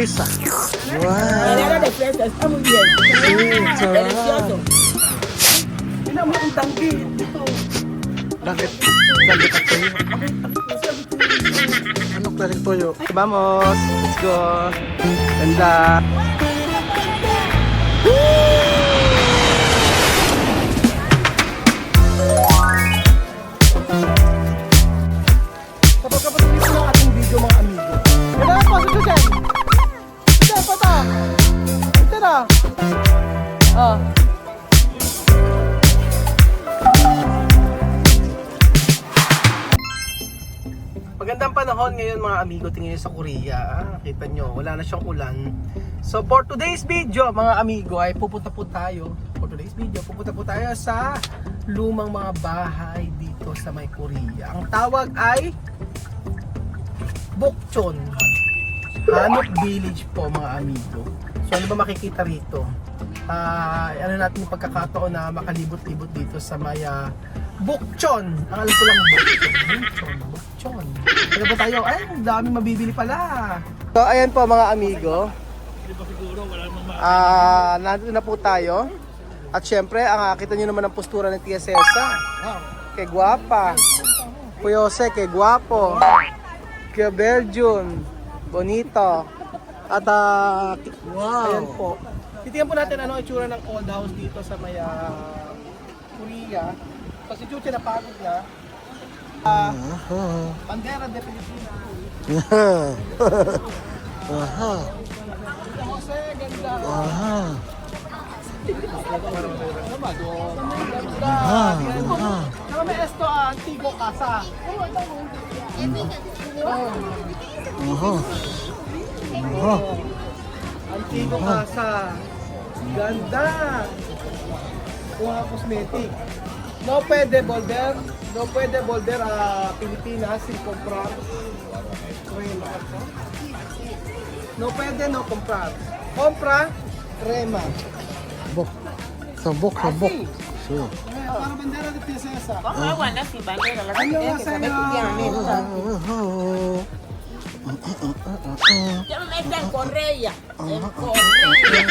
Pizza. Wow. Era de fresa, está muy bien. Sarap. Delicioso. Mira mo ang tanggi. Ito. Bakit? Bakit ang toyo? Anong klaseng toyo? Vamos! Let's go! Ganda! Kapag kapatuloy ko ng ating video mga amigo. Ganda po! Susan! Susan! Pata! Ito na! Ah! Magandang panahon ngayon mga amigo, tingin nyo sa Korea. Kita nyo, wala na siyang ulan. So for today's video mga amigo ay pupunta po tayo. For today's video, pupunta po tayo sa lumang mga bahay dito sa may Korea. Ang tawag ay Bokchon. Hanok Village po mga amigo. So ano ba makikita rito? Ano natin yung pagkakataon na makalibot-libot dito sa may Bokchon. Ang alam ko lang Bokchon. Ano ba tayo? Ay, ang dami mabibili pala. So ayan po mga amigo. Nandito na po tayo. At syempre, kita nyo naman ang postura ng Tia Cesa. Kay guwapa. Kuya Jose, kay guwapo. Kuya Berjun. Bonito. At ayan po. Titingnan po natin ano ang itsura ng old house dito sa may Korea. So si Chuchi napagod na. Bandera de Pilipinas. Jose, ganda. Pero may esto Antigo Casa. Antigo Casa. Ganda. Mga cosmetic. No pwede bolder. No pwede bolder Pilipinas sin comprar. No pwede no comprar. Compra crema. Sabok. Sí. Para bandera de Tia Cesa. Wala si bandera, la Ano tiene nga que sa'yo? saber que tiene mesa. Yo me meto en Correa. En Correa.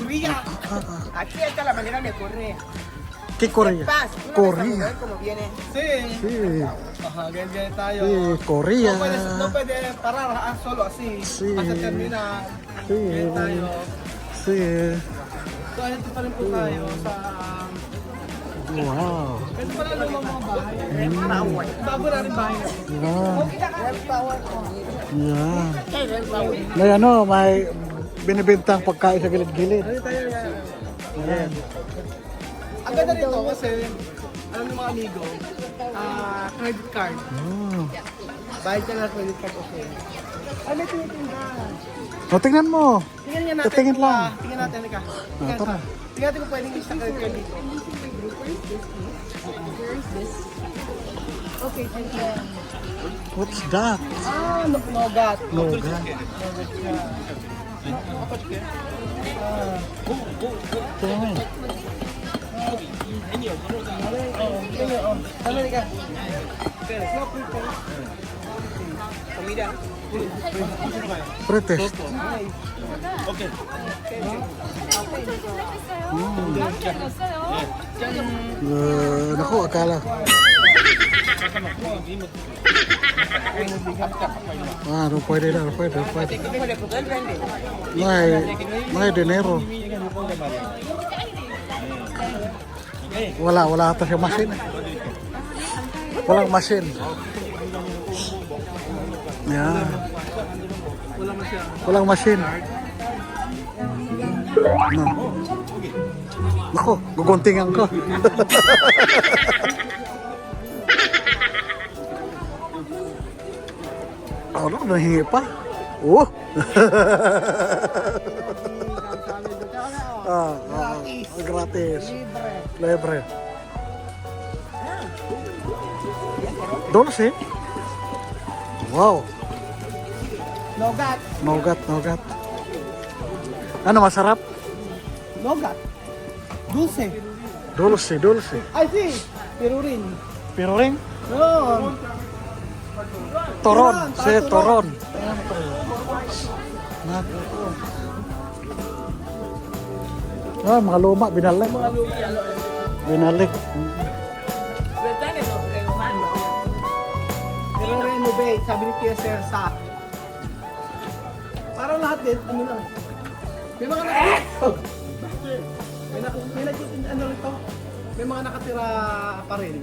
Korea. Aquí está la bandera de Correa. ¿Qué Corea? Paz. Una Correa. vez a ver cómo viene. Sí. Sí, Ajá, ganyan tayo. sí, Corea. No puede parar solo así. Sí. Hasta terminar. Sí. Ganyan tayo. Sí. So, ito pa rin po tayo sa... Wow. Ito pala lumang mga bahay. Bago na rin bahay. Wow. Yeah. Hey, red power. May may binibintang pagkain sa gilid-gilid. Ano tayo yan? Ayan. Ang ganda rito kasi, alam ng mga amigo, credit card. Bayad ka na credit card, okay. Ano ito yung tindahan? O, tingnan mo. Tingnan nga natin. Tingin lang. Tingnan natin, Nika. Tara. Tingnan natin kung pwedeng isa credit card dito. Okay, thank you. What's that? Nogat. Logan. Tingnan. Ano, Nika? Pretest. Naku, akala. No pwede na, no pwede. May dinero. Wala ata siya machine. Walang machine. Yan. Walang machine. No. Naku, guguntingan ko. Ano, nahingi pa? Oh! Gratis. Libre. Dulce. Wow. Nogat. Nogat. Ano, masarap? Nogat. Dulce. Dulce. Ay, sí. Pero rin. Pero ring? No. Toron. Si Toron. Ah, mga luma, binalik. Binalik. Pero renovate, sabi ni Tia Sersa. Parang lahat din, ano lang. May mga ano ito? May mga nakatira pa rin.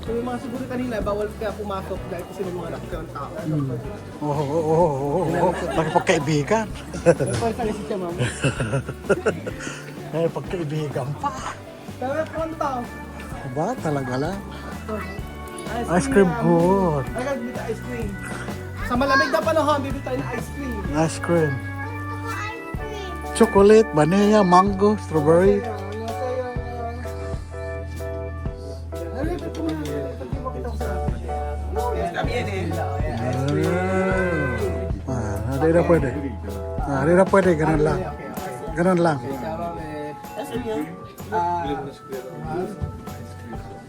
So yung mga siguro kanina, bawal ka pumasok dahil kasi may mga nakatirang tao. Oo. Nakipagkaibigan. Pero sa si Tia Ma'am. Nakipagkaibigan pa. Pero ano tao? Diba? Talaga lang. Ice cream good. Ay, bibili tayo ice cream. Sa malamig na panahon, bibili tayo ng ice cream. Ice cream. Chocolate, vanilla, mango, strawberry. Hindi na pwede. Hindi na pwede, ganun lang. Ganun lang.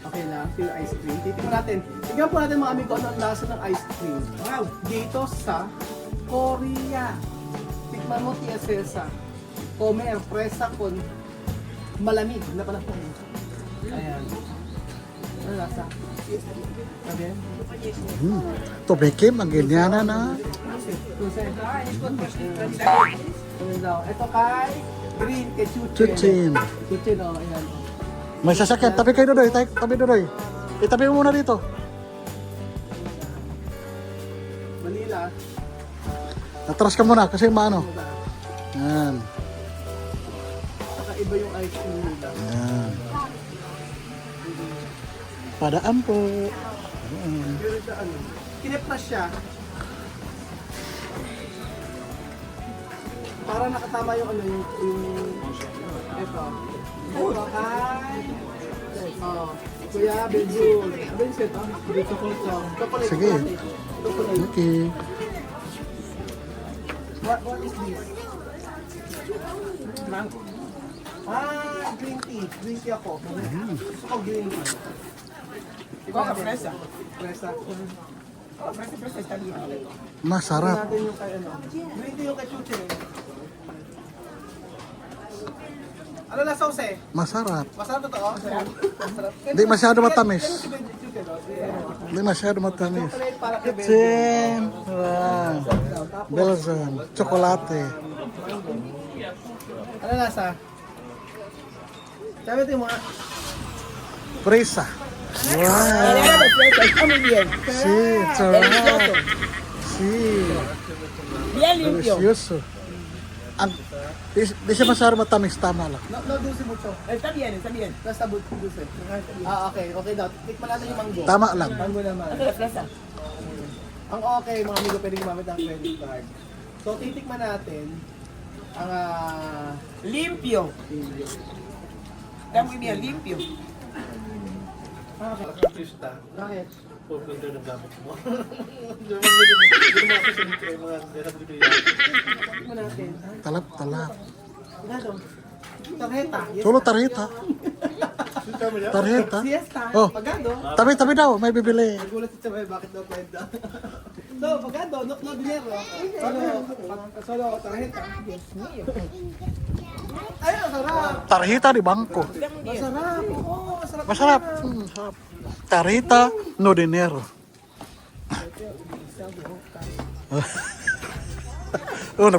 Okay lang, feel ice cream. Titignan natin. Tignan po natin mga amigo ano ang lasa ng ice cream. Wow! Dito sa Korea. Tikman mo Tia Cesa. Comer, presa con malamig na panahon. Ayan. Ano lasa? Sabi? Tumikim, ang ginyana na. Ito kay Green, kay Chuchin. Chuchin. Chuchin, oh, ayan. May sasakyan. Tabi kayo doon. Tabi doon. Itabi mo muna dito. Manila. Atras ka muna kasi maano. Yan. Kakaiba yung ice cream nila. Yan. Padaan po. Pero siya ano, kinip na siya. Para nakatama yung ano, yung ito. Ito kay... Oh, Kuya Benjul. Benjul, chocolate. Sige. Chocolate. Okay. What is this? Mango. Green tea. Green tea ako. Gusto ko green tea. Coca fresa. Presa. Fresa está bien. Masarap. Natin yung kay ano. Green tea yung kay Chuchi. Ano na sauce? Masarap. Masarap na to, oh? Masarap. Hindi masyado matamis. Kaya si Benji Chuchi, no? Hindi masyado matamis. Chocolate para kay Benji. Chin. Wow. Belgian. Chocolate. Ano lasa? Sabi ito yung mga... Presa. Wow. Está muy bien. Sí, sarap. Sí. Bien limpio. Delicioso. Di siya masyado matamis. Tama lang. No dulce mucho. Está bien, está bien. Basta dulce. Okay. Okay daw. Tikman natin yung mango. Tama lang. Mango naman. Ito la fresa. Ang okay, mga amigo, pwede gumamit ng credit card. So, titikman natin ang Limpio. Está muy bien, limpio. Bakit? Tikman natin. Talap. Gado. Tarjeta. Yes. Solo tarjeta. Tarjeta. Siesta. Oh. Pagado. Tabi daw. May bibili. Nagulat si Chabay, bakit daw kwenta? So, pagado, no dinero. Solo tarjeta. Yes, mío. Ay, masarap. Tarjeta di bangko. Masarap. Oo, masarap. Masarap. Sarap. Tarjeta no dinero. Oh,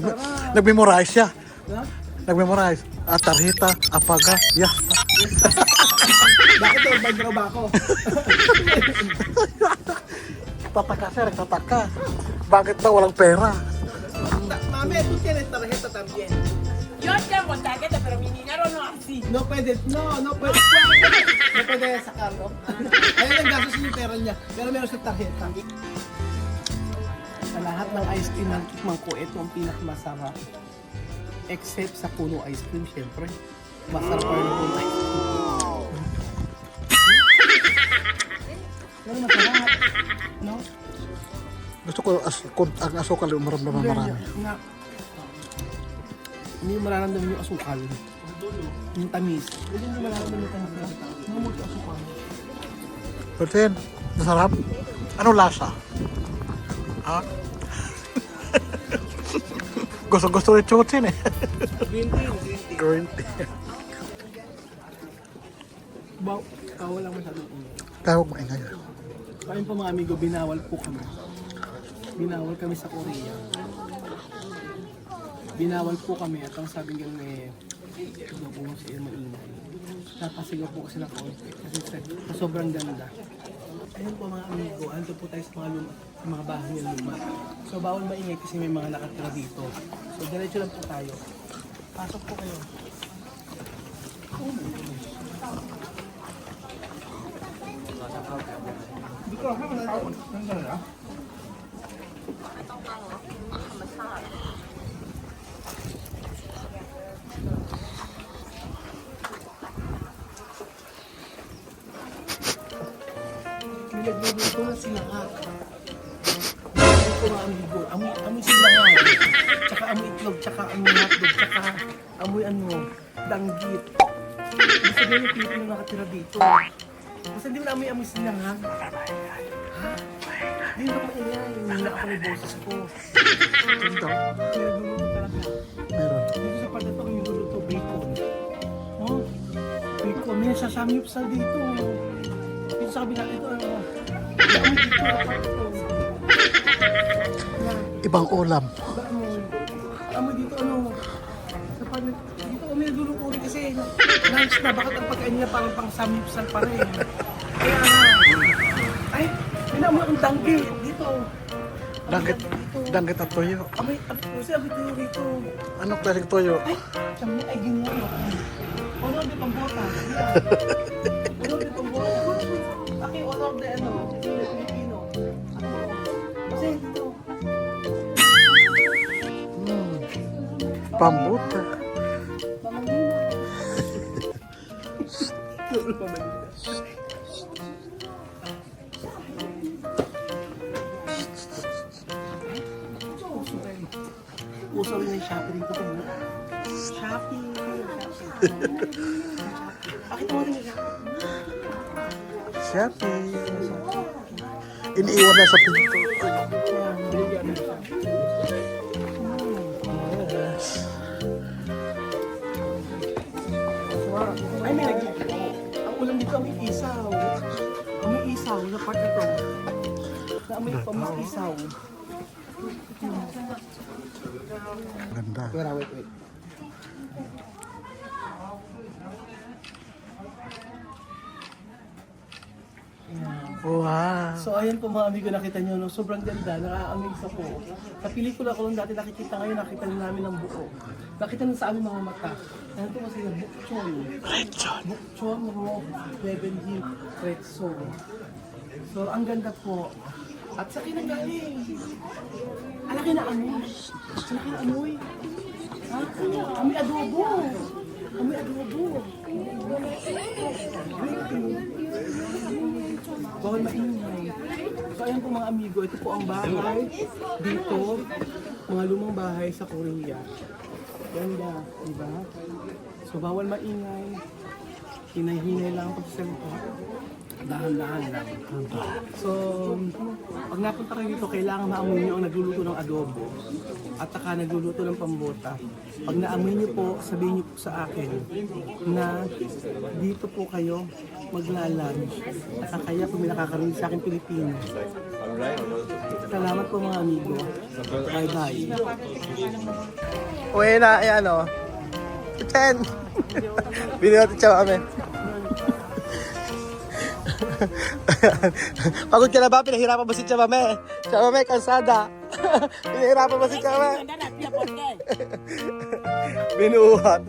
nag-memorize siya. No? Nag-memorize. Tarjeta, apaga, yasta. Bakit daw bag raw ba ako? Tataka siya, nagtataka. Bakit daw walang pera? Mami, tú tienes tarjeta también. Yo tengo tarjeta, pero mi dinero no así. No pwede, no pwede. No pwede sakarlo. Ayun ang gastos yung pera niya. Pero meron siya tarjeta. Sa lahat ng ice cream na tikman ko, ito ang pinakamasarap. Except sa puno ice cream, syempre. Masarap pa rin puno ice cream. Pero masarap. No? Gusto ko ang asukal yung maramdaman marami. Nga. Hindi mo mararamdaman yung asukal. Yung tamis. Hindi mo mararamdaman yung tamis. Hindi mo asukal. Persen, masarap. Ano lasa? Ha? Gusto ni Chuchin eh. Green tea, green tea. Green tea. Bawal lang masyadong ingay. Tawag mo ingay. Ayun po mga amigo, binawal po kami. Binawal kami sa Korea. Binawal po kami at ang sabi nga eh, ito po siya maingay. Napasigaw po kasi na konti kasi sa sobrang ganda. Ayun po mga amigo, ando po tayo sa mga bahay ng luma. So bawal maingay kasi may mga nakatira dito. So diretso lang po tayo. Pasok po kayo. Nagluluto na sila nga. Ayun po mga amigo, amoy sila nga. Tsaka amoy itlog, tsaka amoy hotdog, tsaka amoy danggit. Ibig sabihin yung Pilipino nakatira dito. Kasi hindi mo na amoy sila nga. Ha? Hindi mo maingay. Hina ako ng boses ko. Ito. Nagluluto talaga. Meron. Dito sa parte ito, yung luluto, bacon. Oh, bacon. May nasasamyupsal dito. Dito sa kabila ito, ano. Amoy dito, kapag ito. Ibang ulam. Amoy dito, ano. Sa parte, dito kami nagluluto rin kasi lunch na, bakit ang pagkain nila parang pang samyupsal pa rin. Kaya ay, pinaamoy akong danggit dito. Danggit at toyo. Amoy, kasi amoy tayo rito. Anong klaseng toyo? Ay, sabi ay ginawa. Honor de Pambota. Honor de Pambota. Aki, honor de ano, Filipino. Kasi dito. Pambuta. Pamangina. Pamangina. Uso rin yung Shopee dito ko. Shopee. Bakit mo rin yung Shopee? Shopee. Iniiwan na sa pinto. Ay, may nag- ang ulam dito may isaw. May isaw na part na to. Na may isaw. Ganda. Wait. Wow. So ayan po mga amigo, nakita nyo, no? Sobrang ganda, nakaka-amaze ako. Sa pelikula ko lang dati nakikita, ngayon nakita nyo namin ng buo. Nakita nyo sa aming mga mata. Ano ito kasi na Bukchon. Bukchon Rock, Beverly Pretso. So ang ganda po. At sa kinanggaling. Alaki na amoy. Alaki na amoy. Ha? Amoy adobo. Amoy adobo. Bawal maingay. So ayan po mga amigo, ito po ang bahay dito, mga lumang bahay sa Korea. Ganda, diba? So bawal maingay, hinay-hinay lang ang pagsalita, dahan-dahan lang. So pag napunta kayo dito, kailangan maamoy nyo ang nagluluto ng adobo at saka nagluluto ng pambota. Pag naamoy nyo po, sabihin nyo po sa akin na dito po kayo magla-lunch. At kaya po may nakakarinig sa akin Pilipino. Salamat po mga amigo. Bye-bye. Uwi na, ay ano. Chen! Binigyan siya kami. Pagod ka na ba? Pinahirapan ba si Chamame? Chamame, kansada. Pinahirapan ba si Chamame? Ganda na, tiap on day. Binuhat.